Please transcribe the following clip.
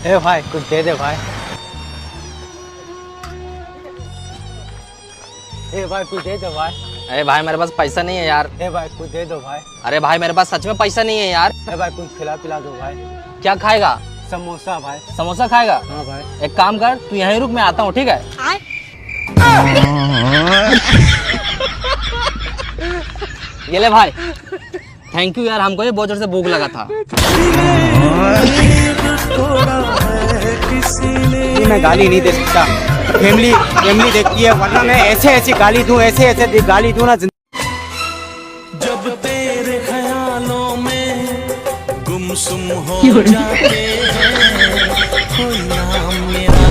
ए भाई कुछ दे दे भाई। ए भाई कुछ दे दो भाई। अरे भाई मेरे पास पैसा नहीं है यार। ए भाई कुछ दे दो भाई। अरे भाई मेरे पास सच में पैसा नहीं है यार। ए भाई कुछ खिला पिला दो भाई। क्या खाएगा? समोसा भाई। समोसा खाएगा? हाँ भाई। एक काम कर, तू यहीं रुक, मैं आता हूँ, ठीक है? ये ले भाई। थैंक यू यार, हमको ये बहुत जोर से भूख लगा था। मैं गाली नहीं दे सकता, फैमिली देखती है, वरना मैं ऐसे ऐसे गाली दूं, ऐसे गाली दूं ना। जब तेरे ख्यालों में गुमसुम हो जाते हैं, कोई नाम मेरा